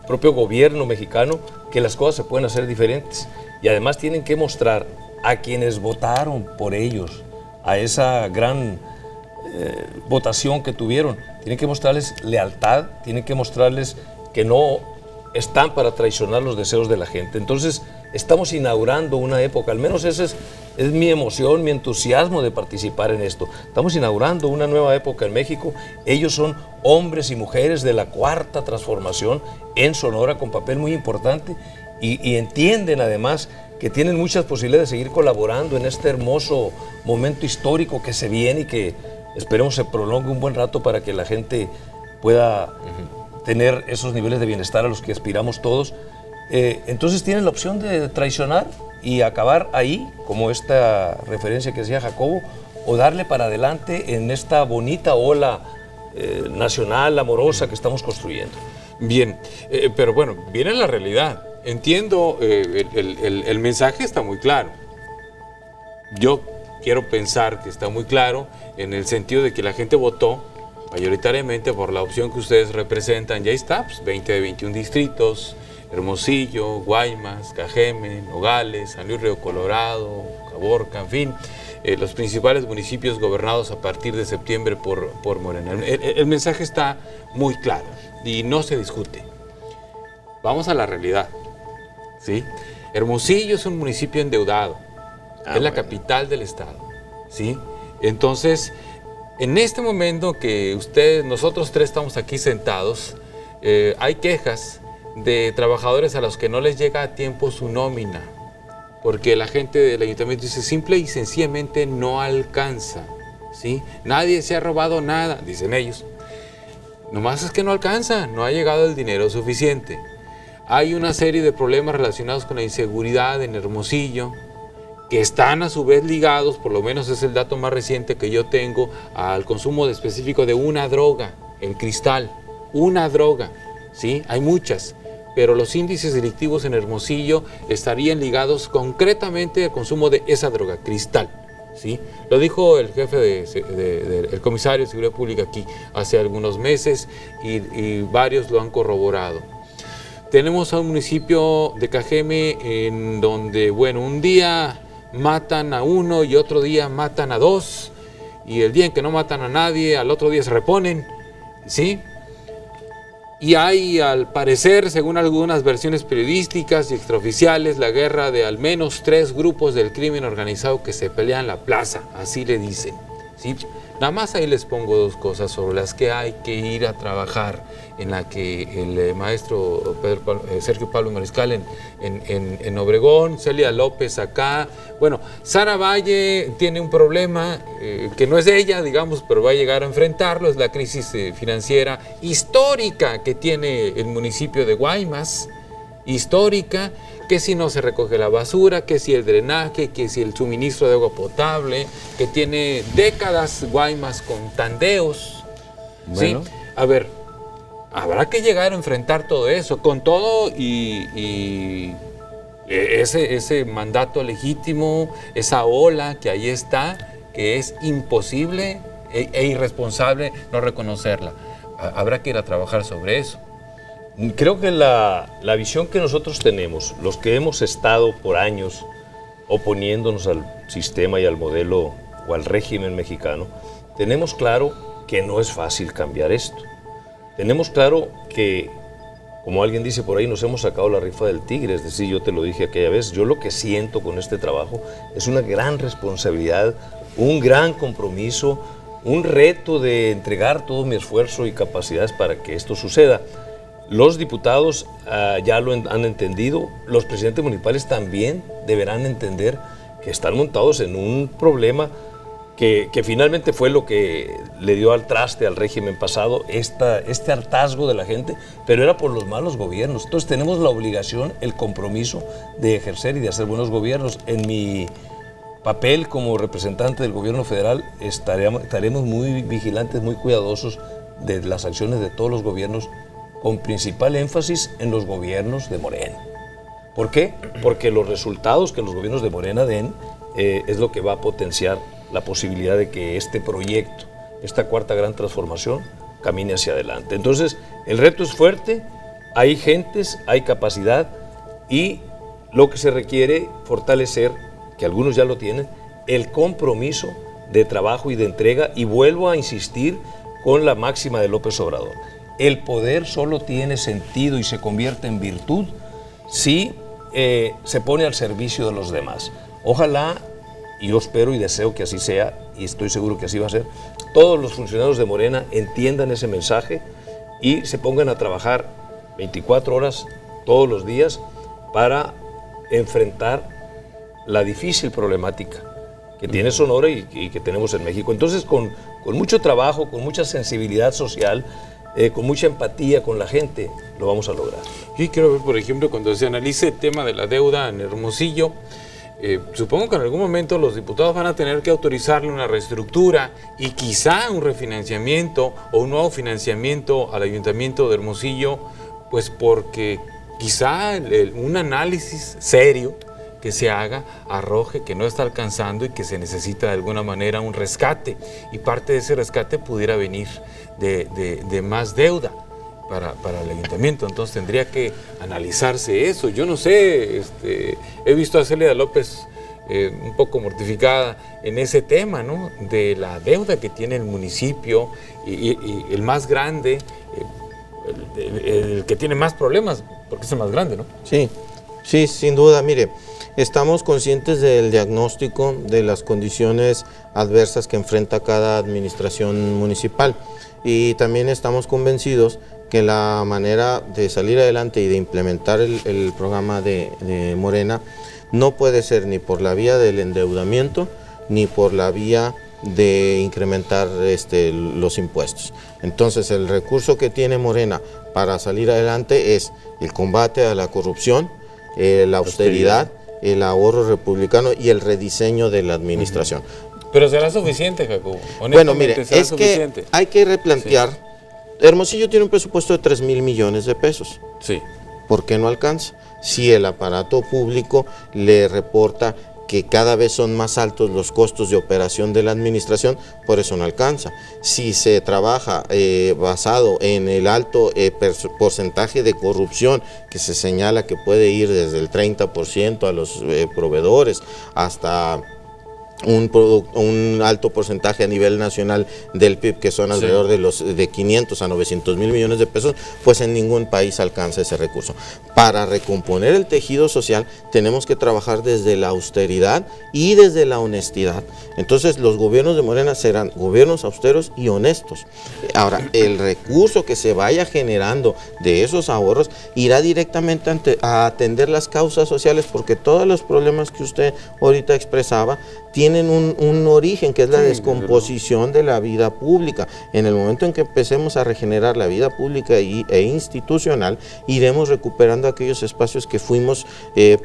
[SPEAKER 3] propio gobierno mexicano que las cosas se pueden hacer diferentes. Y además tienen que mostrar a quienes votaron por ellos, a esa gran votación que tuvieron, tienen que mostrarles lealtad, tienen que mostrarles que no están para traicionar los deseos de la gente. Entonces, estamos inaugurando una época, al menos esa es mi emoción, mi entusiasmo de participar en esto. Estamos inaugurando una nueva época en México. Ellos son hombres y mujeres de la cuarta transformación en Sonora, con papel muy importante, y entienden además que tienen muchas posibilidades de seguir colaborando en este hermoso momento histórico que se viene y que esperemos se prolongue un buen rato para que la gente pueda tener esos niveles de bienestar a los que aspiramos todos. Entonces tienen la opción de traicionar y acabar ahí, como esta referencia que decía Jacobo, o darle para adelante en esta bonita ola nacional, amorosa que estamos construyendo.
[SPEAKER 1] Bien, pero bueno, viene la realidad. Entiendo, el mensaje está muy claro. Yo quiero pensar que está muy claro en el sentido de que la gente votó mayoritariamente por la opción que ustedes representan. Ya está, pues 20 de 21 distritos, Hermosillo, Guaymas, Cajeme, Nogales, San Luis Río Colorado, Caborca, en fin, los principales municipios gobernados a partir de septiembre por Morena. El mensaje está muy claro y no se discute. Vamos a la realidad, ¿sí? Hermosillo es un municipio endeudado, es la capital del estado, ¿sí? Entonces, en este momento que nosotros tres estamos aquí sentados, hay quejas de trabajadores a los que no les llega a tiempo su nómina, porque la gente del ayuntamiento dice simple y sencillamente no alcanza, ¿sí? Nadie se ha robado nada, dicen ellos. Nomás es que no alcanza, no ha llegado el dinero suficiente. Hay una serie de problemas relacionados con la inseguridad en Hermosillo, que están a su vez ligados, por lo menos es el dato más reciente que yo tengo, al consumo específico de una droga, el cristal, una droga, ¿sí? Hay muchas, pero los índices delictivos en Hermosillo estarían ligados concretamente al consumo de esa droga, cristal. ¿Sí? Lo dijo el jefe el comisario de Seguridad Pública aquí hace algunos meses y varios lo han corroborado. Tenemos a un municipio de Cajeme en donde, bueno, un día matan a uno y otro día matan a dos, y el día en que no matan a nadie, al otro día se reponen, ¿sí? Y hay, al parecer, según algunas versiones periodísticas y extraoficiales, la guerra de al menos 3 grupos del crimen organizado que se pelean en la plaza, así le dicen, ¿sí? Nada más ahí les pongo 2 cosas sobre las que hay que ir a trabajar, en la que el maestro Sergio Pablo Mariscal en Obregón, Celia López acá. Bueno, Sara Valle tiene un problema que no es de ella, digamos, pero va a llegar a enfrentarlo, es la crisis financiera histórica que tiene el municipio de Guaymas, histórica, que si no se recoge la basura, que si el drenaje, que si el suministro de agua potable, que tiene décadas Guaymas con tandeos. Bueno. ¿Sí? A ver, habrá que llegar a enfrentar todo eso, con todo y ese mandato legítimo, esa ola que ahí está, que es imposible e irresponsable no reconocerla. Habrá que ir a trabajar sobre eso.
[SPEAKER 3] Creo que la visión que nosotros tenemos, los que hemos estado por años oponiéndonos al sistema y al modelo o al régimen mexicano, tenemos claro que no es fácil cambiar esto. Tenemos claro que, como alguien dice por ahí, nos hemos sacado la rifa del tigre, es decir, yo te lo dije aquella vez, yo lo que siento con este trabajo es una gran responsabilidad, un gran compromiso, un reto de entregar todo mi esfuerzo y capacidades para que esto suceda. Los diputados ya lo han entendido, los presidentes municipales también deberán entender que están montados en un problema que finalmente fue lo que le dio al traste al régimen pasado, este hartazgo de la gente, pero era por los malos gobiernos. Entonces tenemos la obligación, el compromiso de ejercer y de hacer buenos gobiernos. En mi papel como representante del gobierno federal estaremos muy vigilantes, muy cuidadosos de las acciones de todos los gobiernos, con principal énfasis en los gobiernos de Morena. ¿Por qué? Porque los resultados que los gobiernos de Morena den es lo que va a potenciar la posibilidad de que este proyecto, esta cuarta gran transformación, camine hacia adelante. Entonces, el reto es fuerte, hay gentes, hay capacidad y lo que se requiere fortalecer, que algunos ya lo tienen, el compromiso de trabajo y de entrega, y vuelvo a insistir con la máxima de López Obrador. El poder solo tiene sentido y se convierte en virtud si se pone al servicio de los demás. Ojalá, y yo espero y deseo que así sea, y estoy seguro que así va a ser, todos los funcionarios de Morena entiendan ese mensaje y se pongan a trabajar 24 horas todos los días para enfrentar la difícil problemática que tiene Sonora y que tenemos en México. Entonces, con mucho trabajo, con mucha sensibilidad social, con mucha empatía con la gente, lo vamos a lograr.
[SPEAKER 1] Yo quiero ver, por ejemplo, cuando se analice el tema de la deuda en Hermosillo, supongo que en algún momento los diputados van a tener que autorizarle una reestructura y quizá un refinanciamiento o un nuevo financiamiento al Ayuntamiento de Hermosillo, pues porque quizá un análisis serio que se haga arroje que no está alcanzando y que se necesita de alguna manera un rescate, y parte de ese rescate pudiera venir de más deuda para el ayuntamiento. Entonces tendría que analizarse eso. Yo no sé, he visto a Celia López un poco mortificada en ese tema, ¿no?, de la deuda que tiene el municipio y el más grande, el que tiene más problemas, porque es el más grande, ¿no?
[SPEAKER 2] Sí, sí, sin duda. Mire, estamos conscientes del diagnóstico de las condiciones adversas que enfrenta cada administración municipal, y también estamos convencidos que la manera de salir adelante y de implementar el programa de Morena no puede ser ni por la vía del endeudamiento ni por la vía de incrementar los impuestos. Entonces, el recurso que tiene Morena para salir adelante es el combate a la corrupción, la austeridad, el ahorro republicano y el rediseño de la administración.
[SPEAKER 1] Pero ¿será suficiente, Jacobo?
[SPEAKER 2] Bueno, mire, es que hay que replantear. Sí. Hermosillo tiene un presupuesto de 3,000 millones de pesos.
[SPEAKER 1] Sí.
[SPEAKER 2] ¿Por qué no alcanza? Si el aparato público le reporta que cada vez son más altos los costos de operación de la administración, por eso no alcanza. Si se trabaja basado en el alto porcentaje de corrupción que se señala que puede ir desde el 30% a los proveedores hasta un alto porcentaje a nivel nacional del PIB, que son alrededor de 500 a 900 mil millones de pesos, pues en ningún país alcanza ese recurso. Para recomponer el tejido social tenemos que trabajar desde la austeridad y desde la honestidad. Entonces los gobiernos de Morena serán gobiernos austeros y honestos. Ahora, el recurso que se vaya generando de esos ahorros irá directamente a atender las causas sociales, porque todos los problemas que usted ahorita expresaba tienen un origen, que es la descomposición de la vida pública. En el momento en que empecemos a regenerar la vida pública e institucional, iremos recuperando aquellos espacios que fuimos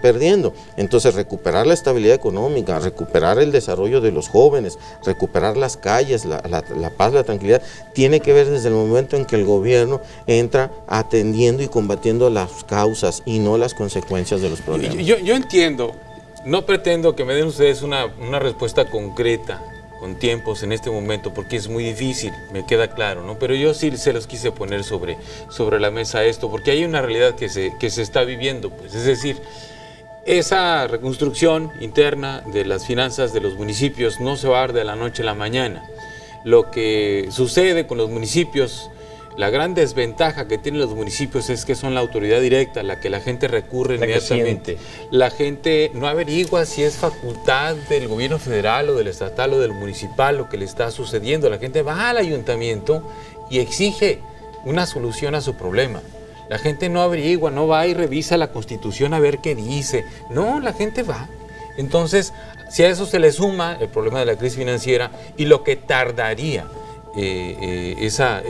[SPEAKER 2] perdiendo. Entonces, recuperar la estabilidad económica, recuperar el desarrollo de los jóvenes, recuperar las calles, la paz, la tranquilidad, tiene que ver desde el momento en que el gobierno entra atendiendo y combatiendo las causas y no las consecuencias de los problemas.
[SPEAKER 1] Yo entiendo. No pretendo que me den ustedes una respuesta concreta, con tiempos en este momento, porque es muy difícil, me queda claro, ¿no? Pero yo sí se los quise poner sobre la mesa esto, porque hay una realidad que se está viviendo, pues, es decir, esa reconstrucción interna de las finanzas de los municipios no se va a dar de la noche a la mañana. Lo que sucede con los municipios, la gran desventaja que tienen los municipios es que son la autoridad directa a la que la gente recurre inmediatamente. La gente no averigua si es facultad del gobierno federal o del estatal o del municipal lo que le está sucediendo. La gente va al ayuntamiento y exige una solución a su problema. La gente no averigua, no va y revisa la Constitución a ver qué dice. No, la gente va. Entonces, si a eso se le suma el problema de la crisis financiera y lo que tardaría esa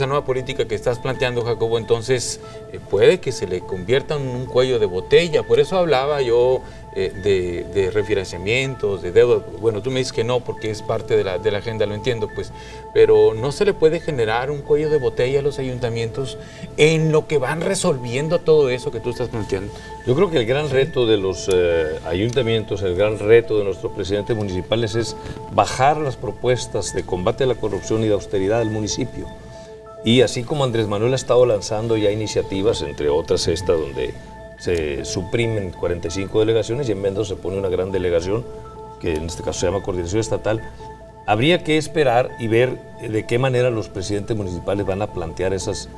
[SPEAKER 1] nueva política que estás planteando, Jacobo, entonces puede que se le convierta en un cuello de botella. Por eso hablaba yo de refinanciamientos, de deuda. Bueno, tú me dices que no, porque es parte de la agenda, lo entiendo, pues, pero no se le puede generar un cuello de botella a los ayuntamientos en lo que van resolviendo todo eso que tú estás planteando.
[SPEAKER 3] Yo creo que el gran reto de los ayuntamientos, el gran reto de nuestros presidentes municipales es bajar las propuestas de combate a la corrupción y de austeridad del municipio. Y así como Andrés Manuel ha estado lanzando ya iniciativas, entre otras esta, donde se suprimen 45 delegaciones y en Mendoza se pone una gran delegación, que en este caso se llama Coordinación Estatal, habría que esperar y ver de qué manera los presidentes municipales van a plantear esas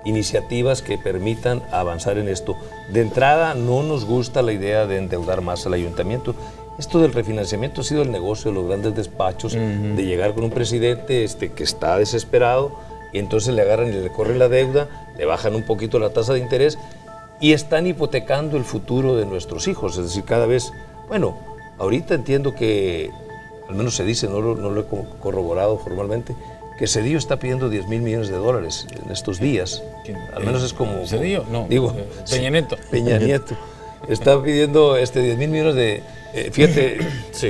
[SPEAKER 3] iniciativas que permitan avanzar en esto. De entrada, no nos gusta la idea de endeudar más al ayuntamiento. Esto del refinanciamiento ha sido el negocio de los grandes despachos, de llegar con un presidente que está desesperado y entonces le agarran y le corren la deuda, le bajan un poquito la tasa de interés y están hipotecando el futuro de nuestros hijos. Es decir, cada vez, bueno, ahorita entiendo que, al menos se dice, no lo he corroborado formalmente, que Cedillo está pidiendo 10,000 millones de dólares en estos días. Al menos es como...
[SPEAKER 1] ¿Cedillo? No,
[SPEAKER 3] digo,
[SPEAKER 1] Peña Nieto.
[SPEAKER 3] Peña Nieto. Está pidiendo 10,000 millones de... fíjate,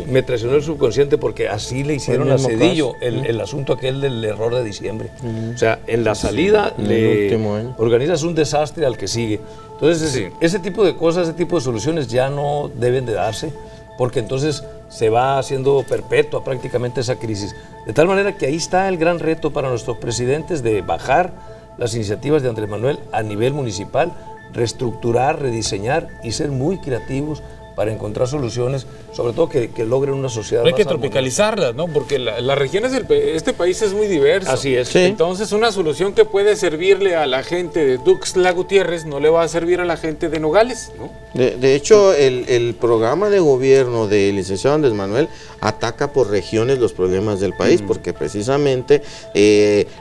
[SPEAKER 3] me traicionó el subconsciente porque así le hicieron a Cedillo el asunto aquel del error de diciembre. O sea, en la salida le organizas un desastre al que sigue. Entonces, ese tipo de cosas, ese tipo de soluciones ya no deben de darse, porque entonces se va haciendo perpetua prácticamente esa crisis. De tal manera que ahí está el gran reto para nuestros presidentes de bajar las iniciativas de Andrés Manuel a nivel municipal, reestructurar, rediseñar y ser muy creativos para encontrar soluciones, sobre todo que logren una sociedad más
[SPEAKER 1] hay que tropicalizarlas, ¿no? Porque las regiones este país es muy diverso.
[SPEAKER 3] Así es.
[SPEAKER 2] Sí.
[SPEAKER 1] Entonces, una solución que puede servirle a la gente de Tuxtla Gutiérrez no le va a servir a la gente de Nogales, ¿no?
[SPEAKER 2] De hecho, el programa de gobierno del licenciado Andrés Manuel ataca por regiones los problemas del país, porque precisamente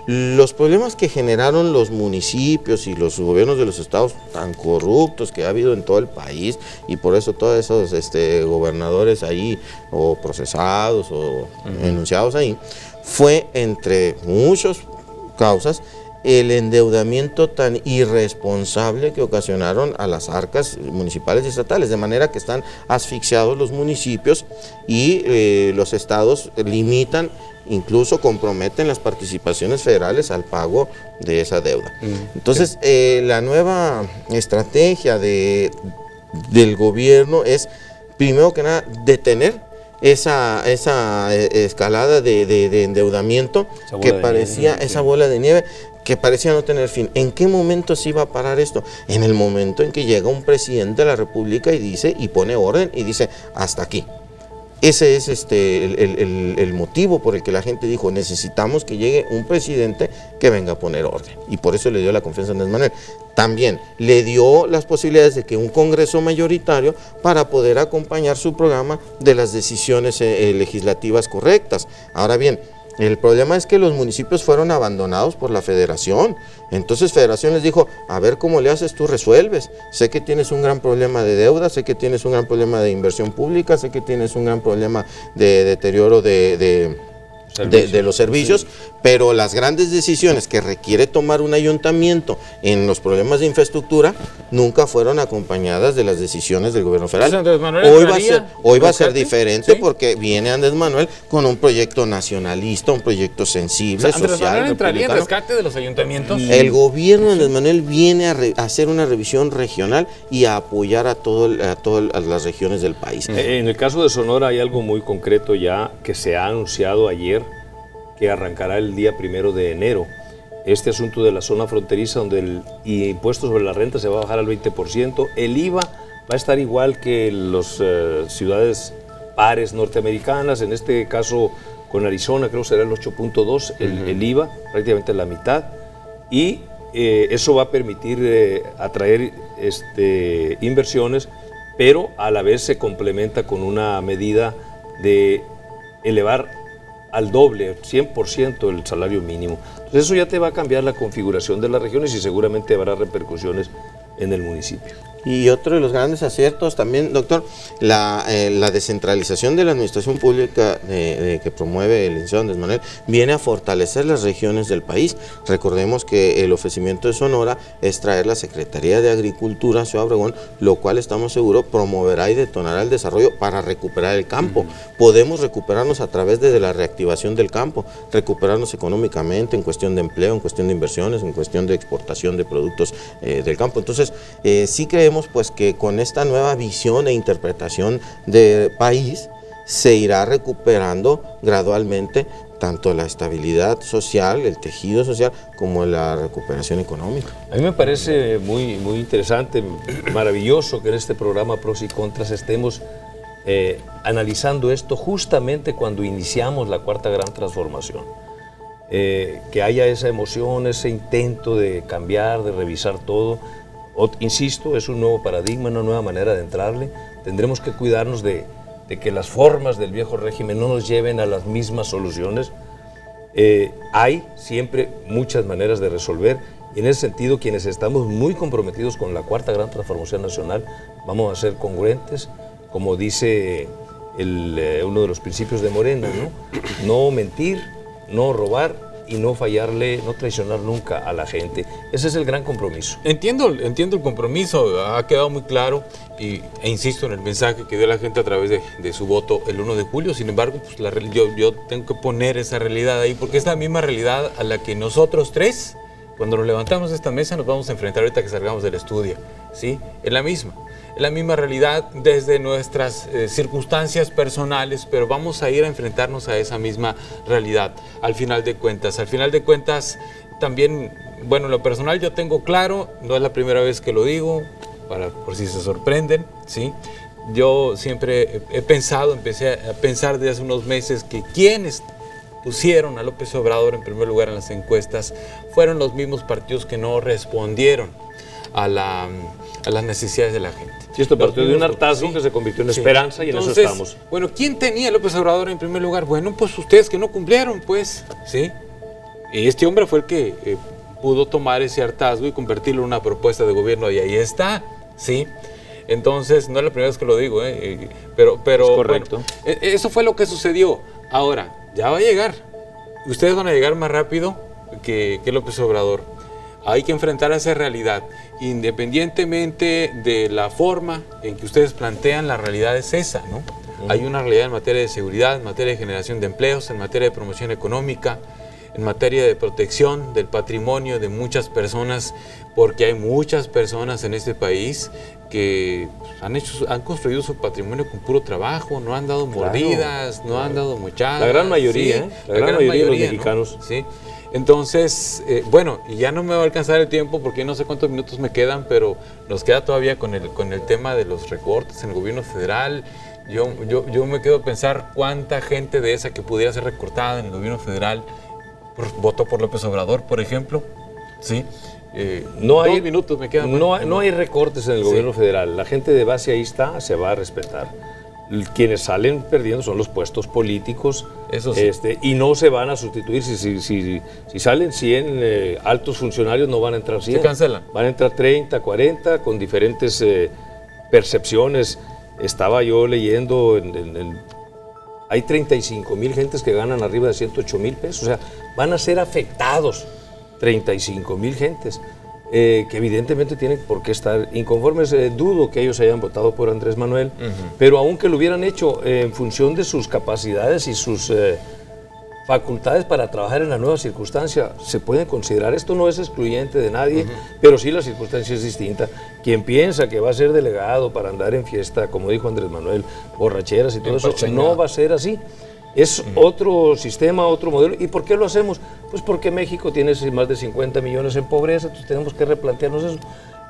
[SPEAKER 2] los problemas que generaron los municipios y los gobiernos de los estados tan corruptos que ha habido en todo el país, y por eso todos esos gobernadores ahí, o procesados o enunciados ahí, fue, entre muchas causas, el endeudamiento tan irresponsable que ocasionaron a las arcas municipales y estatales, de manera que están asfixiados los municipios y los estados limitan, incluso comprometen las participaciones federales al pago de esa deuda. Entonces, la nueva estrategia del gobierno es, primero que nada, detener esa escalada de endeudamiento que parecía, esa bola de nieve que parecía no tener fin. ¿En qué momento se iba a parar esto? En el momento en que llega un presidente de la República y dice, y pone orden y dice, hasta aquí. Ese es el motivo por el que la gente dijo, necesitamos que llegue un presidente que venga a poner orden. Y por eso le dio la confianza a Andrés Manuel. También le dio las posibilidades de que un Congreso mayoritario para poder acompañar su programa de las decisiones legislativas correctas. Ahora bien, el problema es que los municipios fueron abandonados por la Federación. Entonces Federación les dijo, a ver cómo le haces, tú resuelves. Sé que tienes un gran problema de deuda, sé que tienes un gran problema de inversión pública, sé que tienes un gran problema de deterioro de los servicios, sí, pero las grandes decisiones que requiere tomar un ayuntamiento en los problemas de infraestructura nunca fueron acompañadas de las decisiones del gobierno federal. Hoy va a ser diferente, ¿sí? Porque viene Andrés Manuel con un proyecto nacionalista, un proyecto sensible, social. ¿Andrés Manuel
[SPEAKER 1] entraría en rescate de los ayuntamientos?
[SPEAKER 2] El gobierno de Andrés Manuel viene a hacer una revisión regional y a apoyar a todas las regiones del país.
[SPEAKER 3] En el caso de Sonora hay algo muy concreto ya que se ha anunciado ayer, que arrancará el día 1 de enero. Este asunto de la zona fronteriza, donde el impuesto sobre la renta se va a bajar al 20%, el IVA va a estar igual que las ciudades pares norteamericanas, en este caso con Arizona creo que será el 8.2, el IVA, prácticamente la mitad, y eso va a permitir atraer inversiones, pero a la vez se complementa con una medida de elevar al doble, 100% el salario mínimo. Entonces eso ya te va a cambiar la configuración de las regiones y seguramente habrá repercusiones en el municipio.
[SPEAKER 2] Y otro de los grandes aciertos también, doctor, la descentralización de la administración pública que promueve el licenciado Andrés Manuel viene a fortalecer las regiones del país. Recordemos que el ofrecimiento de Sonora es traer la Secretaría de Agricultura a Ciudad Obregón, lo cual estamos seguros promoverá y detonará el desarrollo para recuperar el campo. Podemos recuperarnos a través de la reactivación del campo, recuperarnos económicamente en cuestión de empleo, en cuestión de inversiones, en cuestión de exportación de productos del campo. Entonces, sí creemos pues que con esta nueva visión e interpretación de país se irá recuperando gradualmente tanto la estabilidad social, el tejido social, como la recuperación económica.
[SPEAKER 3] A mí me parece muy interesante, maravilloso que en este programa Pros y Contras estemos analizando esto justamente cuando iniciamos la cuarta gran transformación. Que haya esa emoción, ese intento de cambiar, de revisar todo. Insisto, es un nuevo paradigma, una nueva manera de entrarle. Tendremos que cuidarnos de que las formas del viejo régimen no nos lleven a las mismas soluciones. Hay siempre muchas maneras de resolver y en ese sentido quienes estamos muy comprometidos con la cuarta gran transformación nacional vamos a ser congruentes, como dice uno de los principios de Morena, ¿no? No mentir, no robar y no fallarle, no traicionar nunca a la gente. Ese es el gran compromiso.
[SPEAKER 1] Entiendo el compromiso, ha quedado muy claro e insisto en el mensaje que dio la gente a través de su voto el 1 de julio. Sin embargo, pues yo tengo que poner esa realidad ahí porque es la misma realidad a la que nosotros tres, cuando nos levantamos de esta mesa, nos vamos a enfrentar ahorita que salgamos del estudio, ¿sí? Es la misma realidad desde nuestras circunstancias personales, pero vamos a ir a enfrentarnos a esa misma realidad al final de cuentas. Al final de cuentas, también, bueno, en lo personal yo tengo claro, no es la primera vez que lo digo, por si se sorprenden, ¿sí? Yo siempre empecé a pensar desde hace unos meses que quienes pusieron a López Obrador en primer lugar en las encuestas fueron los mismos partidos que no respondieron a las necesidades de la gente.
[SPEAKER 3] Y esto partió de un hartazgo que se convirtió en esperanza y entonces, en eso estamos.
[SPEAKER 1] Bueno, ¿quién tenía a López Obrador en primer lugar? Bueno, pues ustedes que no cumplieron, pues, ¿sí? Y este hombre fue el que pudo tomar ese hartazgo y convertirlo en una propuesta de gobierno y ahí está, ¿sí? Entonces, no es la primera vez que lo digo, pero
[SPEAKER 3] es correcto.
[SPEAKER 1] Bueno, eso fue lo que sucedió. Ahora, ya va a llegar. Ustedes van a llegar más rápido que López Obrador. hay que enfrentar esa realidad. Independientemente de la forma en que ustedes plantean, la realidad es esa, ¿no? Hay una realidad en materia de seguridad, en materia de generación de empleos, en materia de promoción económica, en materia de protección del patrimonio de muchas personas, porque hay muchas personas en este país que han construido su patrimonio con puro trabajo, no han dado mordidas, no han dado mochadas.
[SPEAKER 3] La gran mayoría,
[SPEAKER 1] ¿sí?
[SPEAKER 3] La gran mayoría de los
[SPEAKER 1] ¿no?
[SPEAKER 3] mexicanos.
[SPEAKER 1] Sí. Entonces, bueno, ya no me va a alcanzar el tiempo porque no sé cuántos minutos me quedan, pero nos queda todavía con el tema de los recortes en el gobierno federal. Yo me quedo a pensar cuánta gente de esa que pudiera ser recortada en el gobierno federal votó por López Obrador, por ejemplo. Sí.
[SPEAKER 3] No hay
[SPEAKER 1] 2 minutos me quedan.
[SPEAKER 3] No hay recortes en el gobierno federal. La gente de base ahí está, se va a respetar. Quienes salen perdiendo son los puestos políticos.
[SPEAKER 1] Eso sí.
[SPEAKER 3] Y no se van a sustituir. Si salen 100 altos funcionarios, no van a entrar 100.
[SPEAKER 1] Se cancelan.
[SPEAKER 3] Van a entrar 30, 40, con diferentes percepciones. Estaba yo leyendo, hay 35,000 gentes que ganan arriba de 108,000 pesos. O sea, van a ser afectados 35,000 gentes. Que evidentemente tienen por qué estar inconformes. Dudo que ellos hayan votado por Andrés Manuel, pero aunque lo hubieran hecho en función de sus capacidades y sus facultades para trabajar en la nueva circunstancia, se puede considerar. Esto no es excluyente de nadie, pero sí la circunstancia es distinta. Quien piensa que va a ser delegado para andar en fiesta, como dijo Andrés Manuel, borracheras y todo eso, no va a ser así. Es otro sistema, otro modelo. ¿Y por qué lo hacemos? Pues porque México tiene más de 50 millones en pobreza, entonces tenemos que replantearnos eso.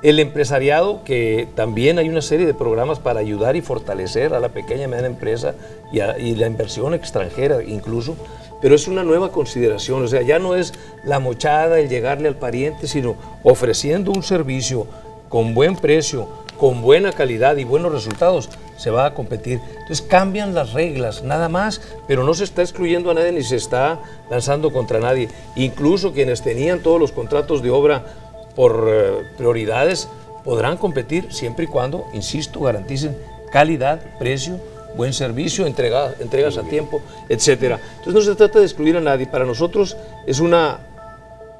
[SPEAKER 3] El empresariado, que también hay una serie de programas para ayudar y fortalecer a la pequeña y mediana empresa y la inversión extranjera incluso, pero es una nueva consideración. O sea, ya no es la mochada, el llegarle al pariente, sino ofreciendo un servicio con buen precio, con buena calidad y buenos resultados, se va a competir. Entonces cambian las reglas, nada más, pero no se está excluyendo a nadie ni se está lanzando contra nadie. Incluso quienes tenían todos los contratos de obra por prioridades podrán competir siempre y cuando, insisto, garanticen calidad, precio, buen servicio, entregas a tiempo, etcétera. Entonces no se trata de excluir a nadie. Para nosotros es una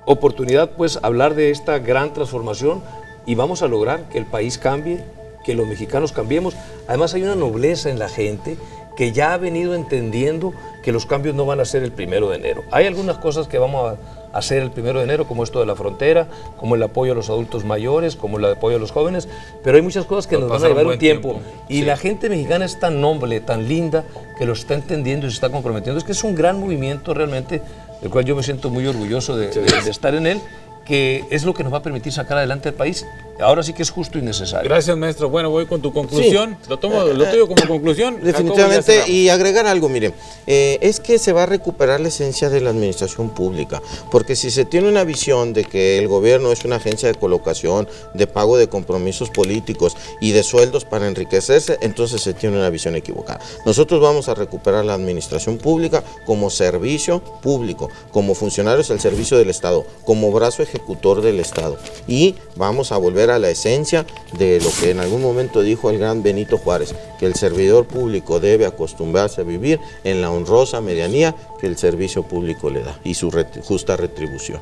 [SPEAKER 3] oportunidad, pues, hablar de esta gran transformación y vamos a lograr que el país cambie, que los mexicanos cambiemos. Además hay una nobleza en la gente que ya ha venido entendiendo que los cambios no van a ser el 1 de enero. Hay algunas cosas que vamos a hacer el 1 de enero, como esto de la frontera, como el apoyo a los adultos mayores, como el apoyo a los jóvenes, pero hay muchas cosas que nos van a llevar un tiempo. Y la gente mexicana es tan noble, tan linda, que lo está entendiendo y se está comprometiendo. Es que es un gran movimiento realmente, del cual yo me siento muy orgulloso de estar en él, que es lo que nos va a permitir sacar adelante el país. Ahora sí que es justo y necesario.
[SPEAKER 1] Gracias, maestro. Bueno, voy con tu conclusión. Sí. Lo tuyo como conclusión.
[SPEAKER 2] Definitivamente, y agregar algo, miren, es que se va a recuperar la esencia de la administración pública, porque si se tiene una visión de que el gobierno es una agencia de colocación, de pago de compromisos políticos y de sueldos para enriquecerse, entonces se tiene una visión equivocada. Nosotros vamos a recuperar la administración pública como servicio público, como funcionarios al servicio del Estado, como brazo ejecutor del Estado, y vamos a volver a la esencia de lo que en algún momento dijo el gran Benito Juárez, que el servidor público debe acostumbrarse a vivir en la honrosa medianía que el servicio público le da y su justa retribución.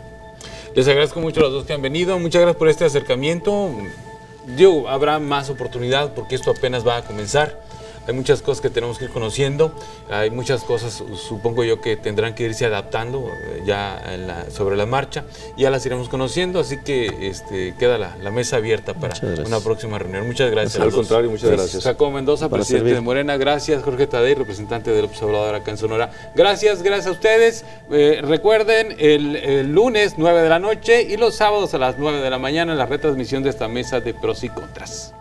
[SPEAKER 1] Les agradezco mucho a los dos que han venido, muchas gracias por este acercamiento. Habrá más oportunidad porque esto apenas va a comenzar. Hay muchas cosas que tenemos que ir conociendo, hay muchas cosas, supongo yo, que tendrán que irse adaptando ya sobre la marcha, y ya las iremos conociendo, así que queda la mesa abierta para una próxima reunión. Muchas gracias.
[SPEAKER 3] Al contrario, muchas gracias.
[SPEAKER 1] Jacobo Mendoza, presidente de Morena, gracias. Jorge Tadei, representante del López Obrador acá en Sonora. Gracias a ustedes. Recuerden, el lunes 9 de la noche y los sábados a las 9 de la mañana la retransmisión de esta mesa de pros y contras.